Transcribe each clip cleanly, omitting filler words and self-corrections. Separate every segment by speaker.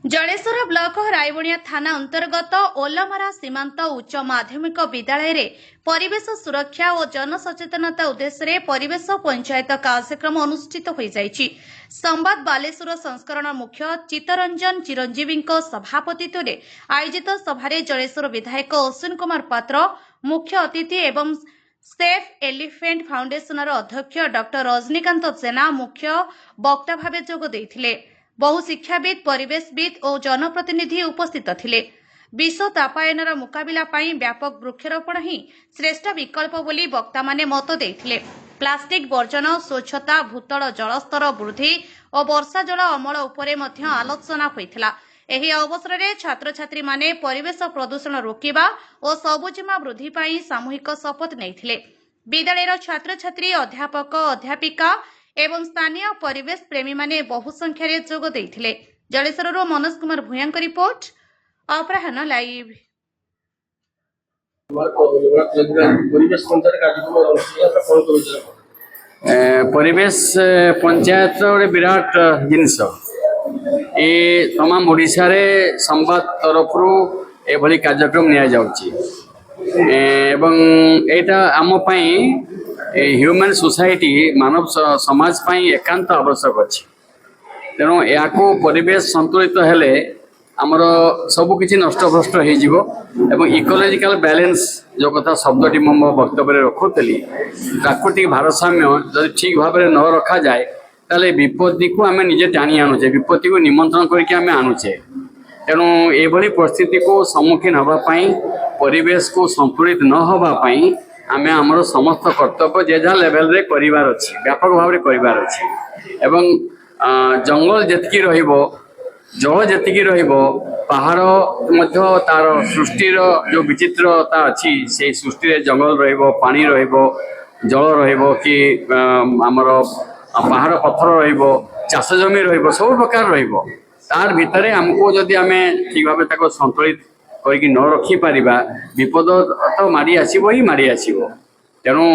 Speaker 1: Jaleshwar block रायबणिया थाना अंतर्गत ओलमारा सीमांत उच्च माध्यमिक विद्यालय परिवेश सुरक्षा और जनसचेतनता उद्देश्य परिवेश पंचायत कार्यक्रम अनुष्ठित हो जाइछि। संवाद बालेश्वर संस्करण मुख्य चित्तरंजन चिरंजीवी सभापतित्व आयोजित सभारे जलेश्वर विधायक अश्विन कुमार पात्र मुख्य अतिथि एवं सेफ एलिफेंट फाउंडेशन अध्यक्ष डॉक्टर रजनीकांत जेना मुख्य वक्ता भावे जोग देइथिले। बहु शिक्षाविद परिवेशविद और जनप्रतिनिधि उपस्थित थिले। विश्व तापायनर मुकाबिला पाई व्यापक वृक्षरोपण ही श्रेष्ठ विकल्प बोली वक्ता माने मत देइथिले। प्लास्टिक वर्जन स्वच्छता भूतल जलस्तर वृद्धि और वर्षा जल अमल उपरे मध्य आलोचना होइथिला। एही अवसर में छात्र छात्री माने परिवेश प्रदूषण रोकिबा और सबुजिमा वृद्धि पाई सामूहिक शपथ नैथिले। विद्यालयर छात्र छात्री अध्यापक अध्यापिका एवं स्थानीय परिवेश प्रेमी माने बहु संख्यारे जोग देइथिले। जलेश्वरରୁ मनोज कुमार भूयाଙ୍କ रिपोर्ट अपराह्न लाइव।
Speaker 2: परिवेश पंचायत गोटे विराट जिनस ये तमाम ओडिशा रे संवाद तरफ एभली कार्यक्रम निया जाउची एवं एटा आम पई ह्यूमन सोसाइटी मानव समाज पई एकांत आवश्यक अछि। तेणु या परिवेश संतुलित हेले आमर सबकि नष्टभ्रष्ट हो इकोलोजिकल बैलेंस जो कथा शब्दटी मो वक्तव्य रखुली प्राकृतिक भारसाम्य जब ठीक भाव में न रखा जाए ताले विपत्ति को आम निजे टाणी आणुचे विपत्ति को निमंत्रण करके आम आणुचे। तेणु एभली परिस्थिति को सम्मुखीन होगापाई परिवेश को संतुलित न होगापाई आमे आमर समस्त कर्तव्य जे जहाँ लेवल रे करिवार अछि व्यापक भाव में करिवार अछि एवं जंगल जेतकी रहिबो जल जेतकी रहिबो पहाड़ मध्य तार सृष्टिर जो विचित्रता अच्छी से सृष्टि रे जंगल रहिबो पानी रहिबो जल रहिबो कि आमर पहाड़ पत्थर रहिबो चाष जमी रहिबो सब प्रकार रहिबो तार भितरे हमको जदि आमे ठीक भाव ताको संतुलित करके न रखी पारिबा विपद तो मारी आसीबो ही मारी आसीबो। तेणु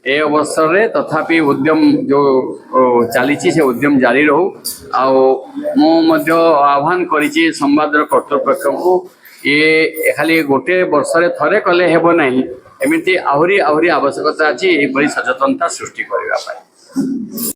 Speaker 2: ए अवसर रे तथापि उद्यम जो चली से उद्यम जारी रहू आव्हान आह्वान करिछि संवाद कर्तृपक्ष को ये खाली गोटे वर्ष रे थरे कले हेबो नहीं एमिति आहुरी आवश्यकता अछि ए बड़ी सचेतनता सृष्टि करबा पाई।